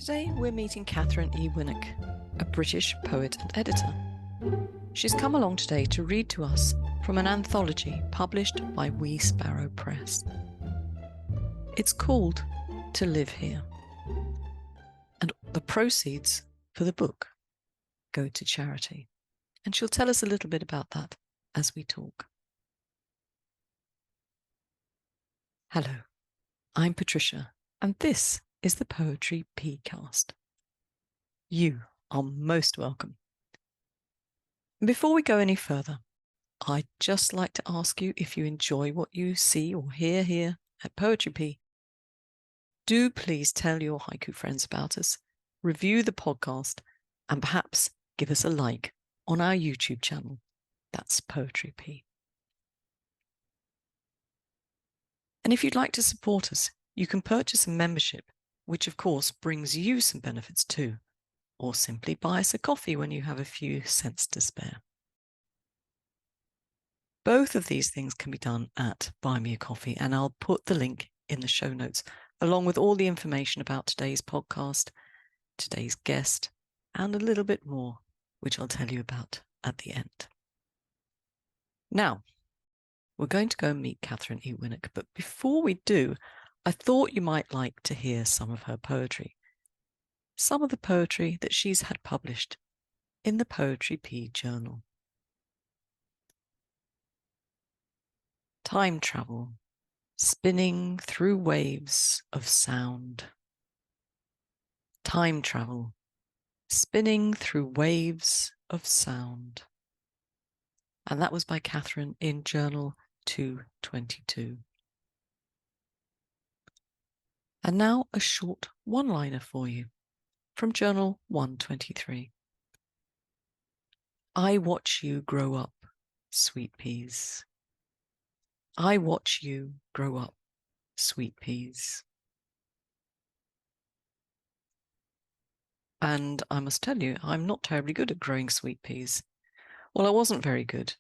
Today we're meeting Katherine E Winnick, a British poet and editor. She's come along today to read to us from an anthology published by Wee Sparrow Press. It's called To Live Here, and the proceeds for the book go to charity. And she'll tell us a little bit about that as we talk. Hello, I'm Patricia, and this is the Poetry Pcast. You are most welcome. Before we go any further, I'd just like to ask you, if you enjoy what you see or hear here at Poetry P, do please tell your haiku friends about us, review the podcast, and perhaps give us a like on our YouTube channel. That's Poetry P. And if you'd like to support us, you can purchase a membership, which of course brings you some benefits too, or simply buy us a coffee when you have a few cents to spare. Both of these things can be done at Buy Me a Coffee, and I'll put the link in the show notes, along with all the information about today's podcast, today's guest, and a little bit more, which I'll tell you about at the end. Now, we're going to go and meet Katherine E Winnick, but before we do, I thought you might like to hear some of her poetry. Some of the poetry that she's had published in the Poetry P journal. Time travel, spinning through waves of sound. Time travel, spinning through waves of sound. And that was by Katherine in Journal 222. And now a short one-liner for you from Journal 123. I watch you grow up, sweet peas. I watch you grow up, sweet peas. And I must tell you, I'm not terribly good at growing sweet peas. Well, I wasn't very good.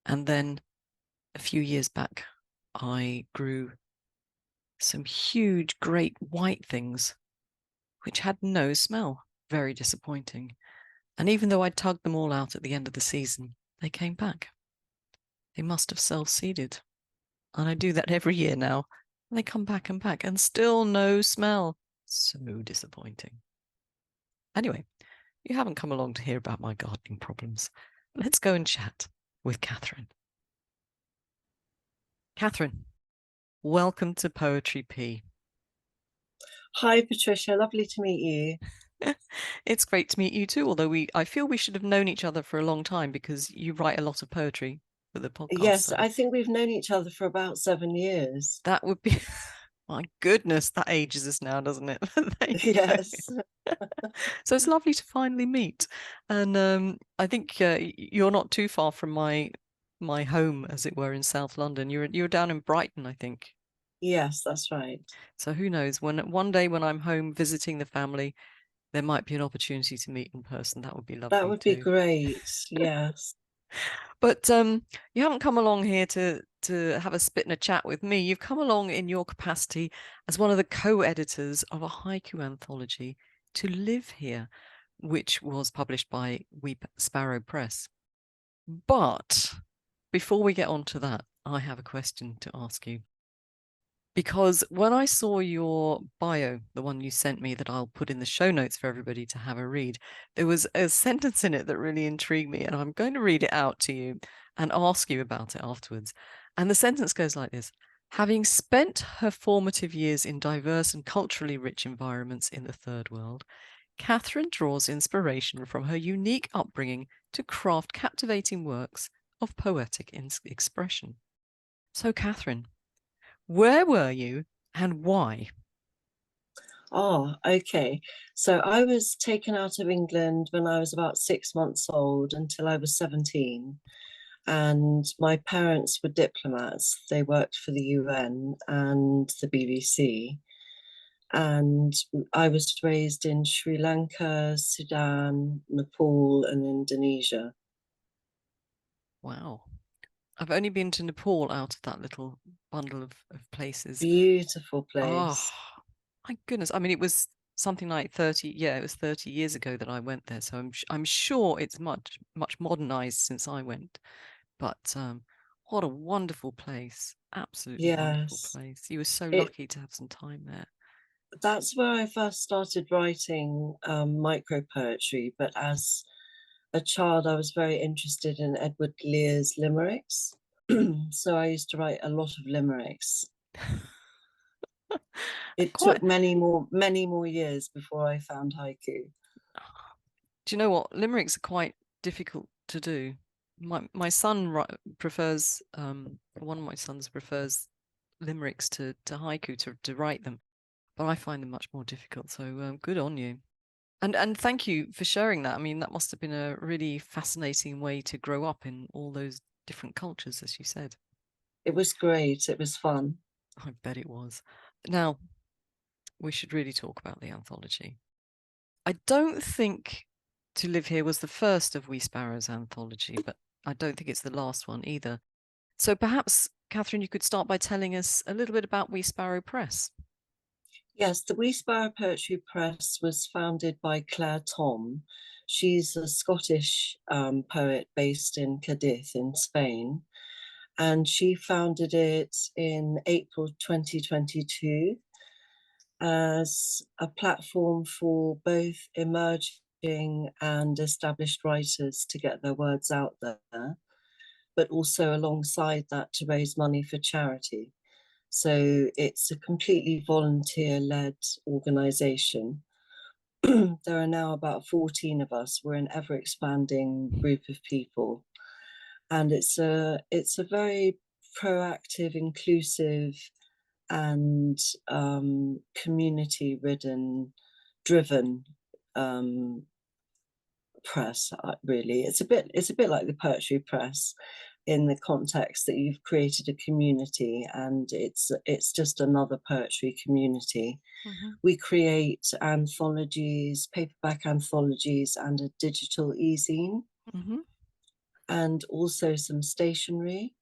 And then a few years back, I grew some huge, great white things, which had no smell. Very disappointing. And even though I tugged them all out at the end of the season, they came back. They must have self-seeded. And I do that every year now. And they come back and back, and still no smell. So disappointing. Anyway, you haven't come along to hear about my gardening problems. Let's go and chat with Katherine. Katherine, welcome to Poetry P. Hi, Patricia. Lovely to meet you. It's great to meet you too, although I feel we should have known each other for a long time, because you write a lot of poetry for the podcast. Yes, so I think we've known each other for about 7 years. that would be... My goodness, that ages us now, doesn't it? Yes. So it's lovely to finally meet. And I think you're not too far from my home, as it were, in South London. You're down in Brighton, I think. Yes, that's right. So who knows? One day when I'm home visiting the family, there might be an opportunity to meet in person. That would be lovely. That would be great. Yes. But you haven't come along here to have a spit and a chat with me. You've come along in your capacity as one of the co-editors of a haiku anthology, To Live Here, which was published by Wee Sparrow Press. But before we get on to that, I have a question to ask you. Because when I saw your bio, the one you sent me that I'll put in the show notes for everybody to have a read, there was a sentence in it that really intrigued me, and I'm going to read it out to you and ask you about it afterwards. And the sentence goes like this: having spent her formative years in diverse and culturally rich environments in the Third World, Katherine draws inspiration from her unique upbringing to craft captivating works of poetic expression. So, Katherine, where were you and why? Oh, okay. So I was taken out of England when I was about 6 months old until I was 17. And my parents were diplomats. They worked for the UN and the BBC. And I was raised in Sri Lanka, Sudan, Nepal, and Indonesia. Wow. I've only been to Nepal out of that little bundle of places. Beautiful place. Oh, my goodness. I mean, it was something like 30, yeah, it was 30 years ago that I went there. So I'm sure it's much modernized since I went. But what a wonderful place. Absolutely wonderful Yes. place. You were so It lucky to have some time there. That's where I first started writing micro poetry, but as a child, I was very interested in Edward Lear's limericks. So I used to write a lot of limericks. It Quite. took many more years before I found haiku. Do you know what? Limericks are quite difficult to do. My son prefers, one of my sons prefers limericks to haiku, to write them, but I find them much more difficult. So good on you. And thank you for sharing that. I mean, that must have been a really fascinating way to grow up in all those different cultures, as you said. It was great. It was fun. I bet it was. Now, we should really talk about the anthology. I don't think To Live Here was the first of Wee Sparrow's anthology, but I don't think it's the last one either. So perhaps, Katherine, you could start by telling us a little bit about Wee Sparrow Press. Yes, the Wee Sparrow Poetry Press was founded by Claire Tom. She's a Scottish poet based in Cadiz in Spain. And she founded it in April 2022 as a platform for both emerging and established writers to get their words out there, but also alongside that to raise money for charity. So it's a completely volunteer-led organization. There are now about 14 of us. We're an ever-expanding group of people. And it's a very proactive, inclusive, and community-driven press. Really, it's a bit like the poetry press, in the context that you've created a community, and it's just another poetry community. Mm-hmm. We create anthologies, paperback anthologies, and a digital e-zine, Mm-hmm. and also some stationery.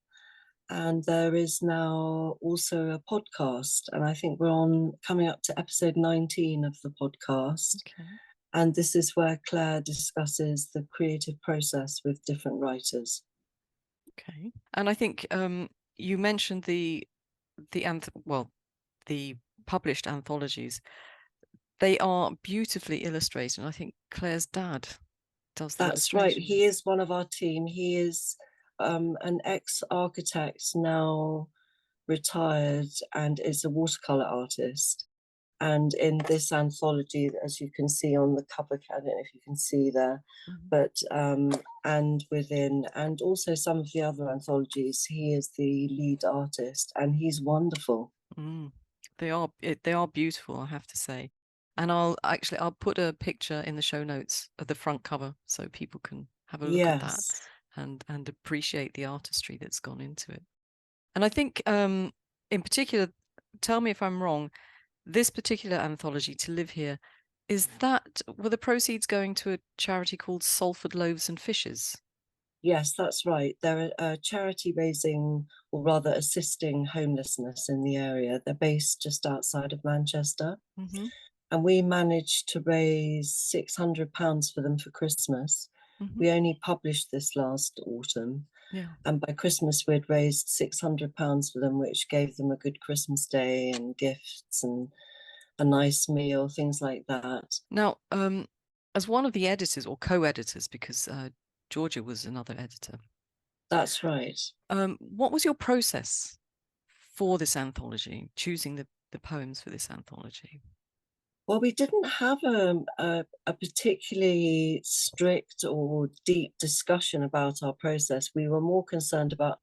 And there is now also a podcast, and I think we're coming up to episode 19 of the podcast. Okay. And this is where Claire discusses the creative process with different writers. Okay. And I think you mentioned the published anthologies. They are beautifully illustrated. And I think Claire's dad does the That's right. He illustrations. is one of our team. He is an ex-architect, now retired, and is a watercolor artist. And in this anthology, as you can see on the cover, I don't know if you can see there, Mm-hmm. but and within, and also some of the other anthologies, he is the lead artist, and he's wonderful. They are beautiful, I have to say. And I'll put a picture in the show notes of the front cover so people can have a look at that Yes. and appreciate the artistry that's gone into it. And I think in particular, tell me if I'm wrong, this particular anthology, To Live Here, were the proceeds going to a charity called Salford Loaves and Fishes? Yes, that's right. They're a charity raising, or rather assisting, homelessness in the area. They're based just outside of Manchester. Mm-hmm. And we managed to raise £600 for them for Christmas. Mm-hmm. We only published this last autumn. Yeah. And by Christmas, we'd raised £600 for them, which gave them a good Christmas day and gifts and a nice meal, things like that. Now, as one of the editors or co-editors, because Georgia was another editor. That's right. What was your process for this anthology, choosing the poems for this anthology? Well, we didn't have a particularly strict or deep discussion about our process. We were more concerned about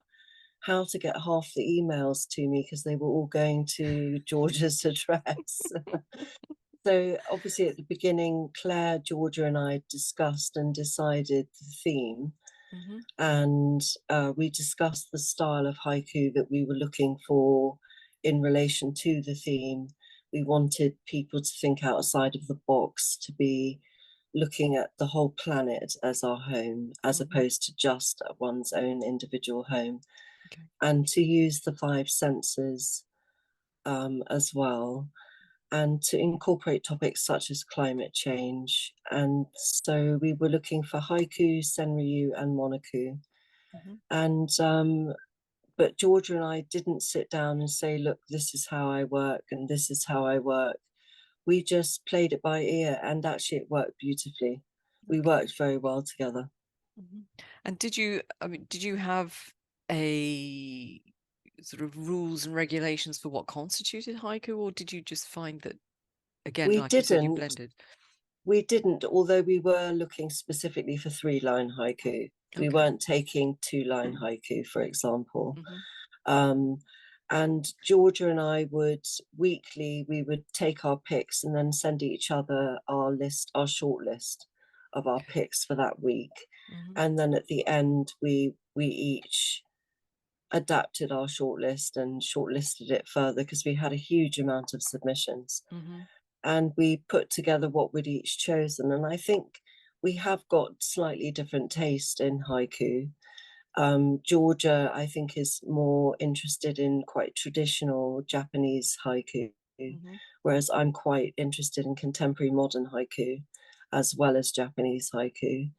how to get half the emails to me because they were all going to Georgia's address. So obviously at the beginning, Claire, Georgia and I discussed and decided the theme. Mm-hmm. And we discussed the style of haiku that we were looking for in relation to the theme. We wanted people to think outside of the box, to be looking at the whole planet as our home, as opposed to just one's own individual home. Okay. And to use the five senses as well. and to incorporate topics such as climate change. And so we were looking for haiku, senryu, and monoku. And but Georgia and I didn't sit down and say, look, this is how I work and this is how I work. We just played it by ear, and actually it worked beautifully. We worked very well together. And did you have a sort of rules and regulations for what constituted haiku, or did you just find that, again, We like you said, you didn't. blended? We didn't, although we were looking specifically for 3-line haiku. We weren't taking 2-line haiku, for example. And Georgia and I would weekly, we would take our picks and then send each other our short list of our picks for that week. And then at the end, we each adapted our shortlist and shortlisted it further because we had a huge amount of submissions. And we put together what we'd each chosen. And I think we have got slightly different taste in haiku. Georgia, I think, is more interested in quite traditional Japanese haiku, whereas I'm quite interested in contemporary modern haiku as well as Japanese haiku.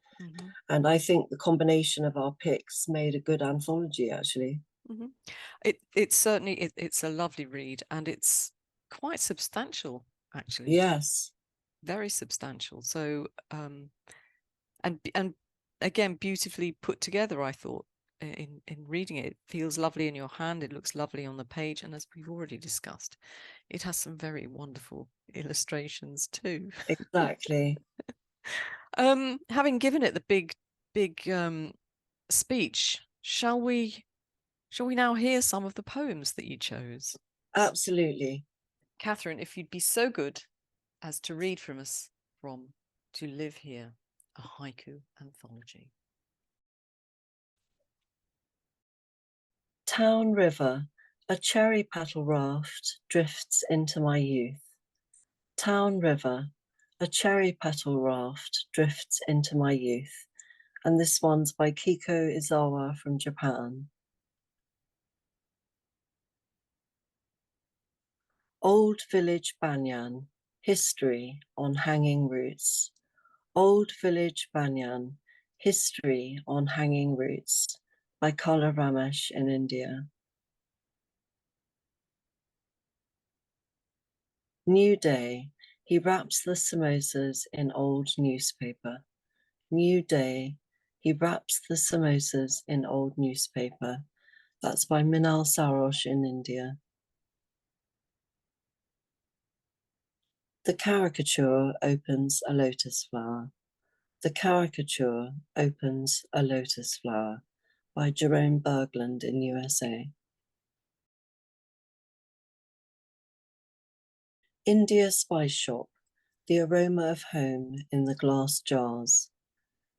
And I think the combination of our picks made a good anthology, actually. It's certainly it's a lovely read, and it's quite substantial, actually. Yes. Very substantial. So and again, beautifully put together, I thought. In reading it, it feels lovely in your hand, it looks lovely on the page, and as we've already discussed, it has some very wonderful illustrations too. Exactly. Having given it the big speech, shall we now hear some of the poems that you chose? Absolutely. Katherine, if you'd be so good as to read from us from To Live Here, a haiku anthology. Town river, a cherry petal raft drifts into my youth. Town river, a cherry petal raft drifts into my youth. And this one's by Kiko Izawa from Japan. Old Village Banyan, History on Hanging Roots. Old Village Banyan, History on Hanging Roots by Kala Ramesh in India. New day, he wraps the samosas in old newspaper. New day, he wraps the samosas in old newspaper. That's by Minal Sarosh in India. The caricature opens a lotus flower. The caricature opens a lotus flower by Jerome Berglund in USA. India Spice Shop, the aroma of home in the glass jars.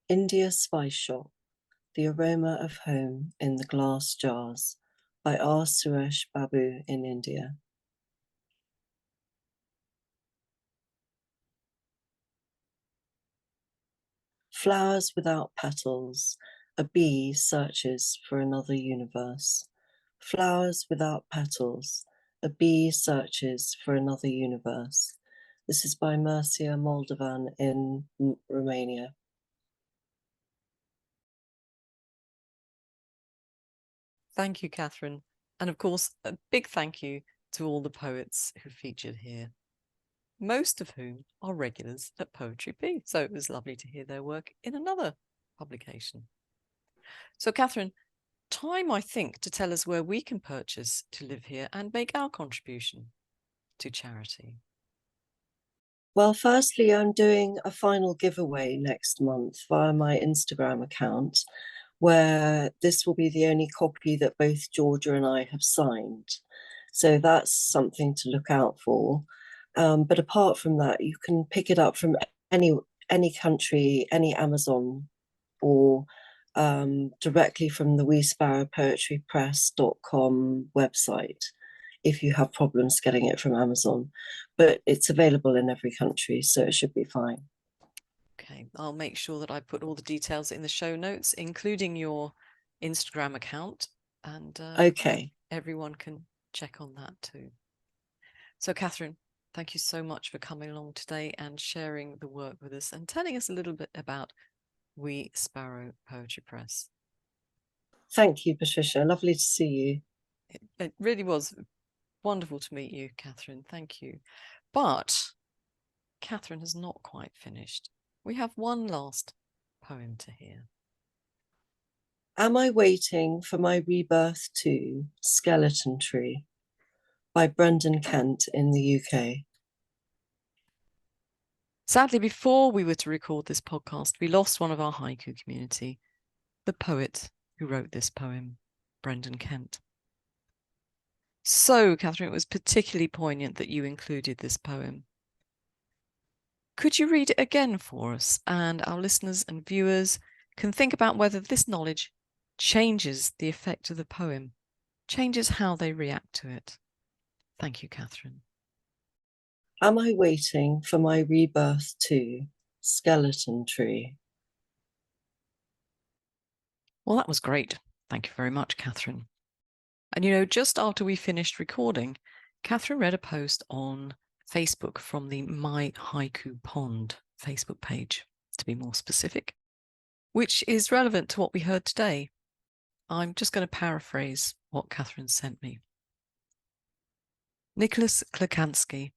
India Spice Shop, the aroma of home in the glass jars by R. Suresh Babu in India. Flowers without petals, a bee searches for another universe. Flowers without petals, a bee searches for another universe. This is by Mircea Moldovan in Romania. Thank you, Katherine. And of course, a big thank you to all the poets who featured here, most of whom are regulars at Poetry P. So it was lovely to hear their work in another publication. So, Katherine, time, I think, to tell us where we can purchase To Live Here and make our contribution to charity. Well, firstly, I'm doing a final giveaway next month via my Instagram account, where this will be the only copy that both Georgia and I have signed. So that's something to look out for. But apart from that, you can pick it up from any country, any Amazon, or directly from the Wee Sparrow Poetry Press.com website if you have problems getting it from Amazon. But it's available in every country, so it should be fine. Okay, I'll make sure that I put all the details in the show notes, including your Instagram account, and Okay. everyone can check on that too. So, Katherine, Thank you so much for coming along today and sharing the work with us and telling us a little bit about Wee Sparrow Poetry Press. Thank you, Patricia. Lovely to see you. It really was wonderful to meet you, Katherine. Thank you. But Katherine has not quite finished. We have one last poem to hear. Am I Waiting for My Rebirth To Skeleton Tree by Brendan Kent in the UK. Sadly, before we were to record this podcast, we lost one of our haiku community, the poet who wrote this poem, Brendan Kent. So, Katherine, it was particularly poignant that you included this poem. Could you read it again for us, and our listeners and viewers can think about whether this knowledge changes the effect of the poem, changes how they react to it? Thank you, Katherine. Am I Waiting for My Rebirth To Skeleton Tree? Well, that was great. Thank you very much, Katherine. And just after we finished recording, Katherine read a post on Facebook from the My Haiku Pond Facebook page, to be more specific, which is relevant to what we heard today. I'm just going to paraphrase what Katherine sent me. Nicholas Klakansky.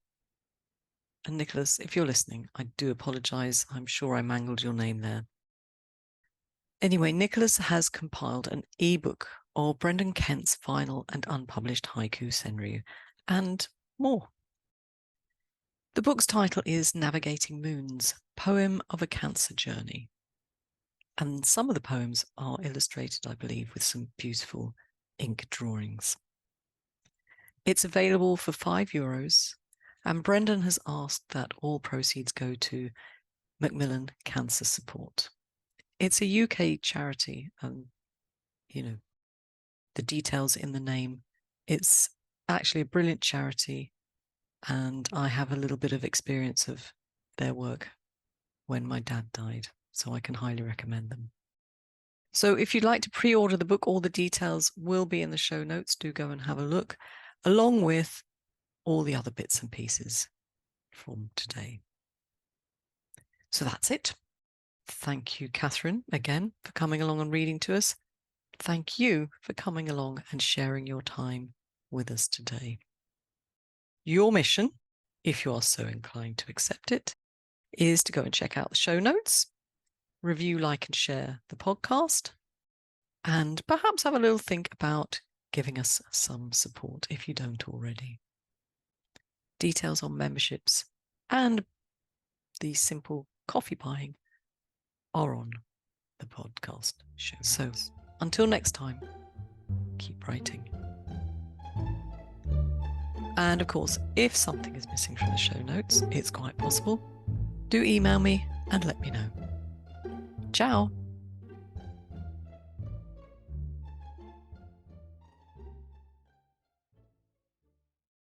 And Nicholas, if you're listening, I do apologise. I'm sure I mangled your name there. Anyway, Nicholas has compiled an ebook of Brendan Kent's final and unpublished haiku senryu, and more. The book's title is Navigating Moons, Poem of a Cancer Journey. And some of the poems are illustrated, I believe, with some beautiful ink drawings. It's available for €5, and Brendan has asked that all proceeds go to Macmillan Cancer Support. It's a UK charity, and the details in the name. It's actually a brilliant charity, and I have a little bit of experience of their work when my dad died, so I can highly recommend them. So if you'd like to pre-order the book, all the details will be in the show notes. Do go and have a look, along with all the other bits and pieces from today. So that's it. Thank you, Katherine, again, for coming along and reading to us. Thank you for coming along and sharing your time with us today. Your mission, if you are so inclined to accept it, is to go and check out the show notes, review, like, and share the podcast, and perhaps have a little think about giving us some support if you don't already. Details on memberships and the simple coffee buying are on the podcast show. So until next time, keep writing. And of course, if something is missing from the show notes, it's quite possible. Do email me and let me know. Ciao.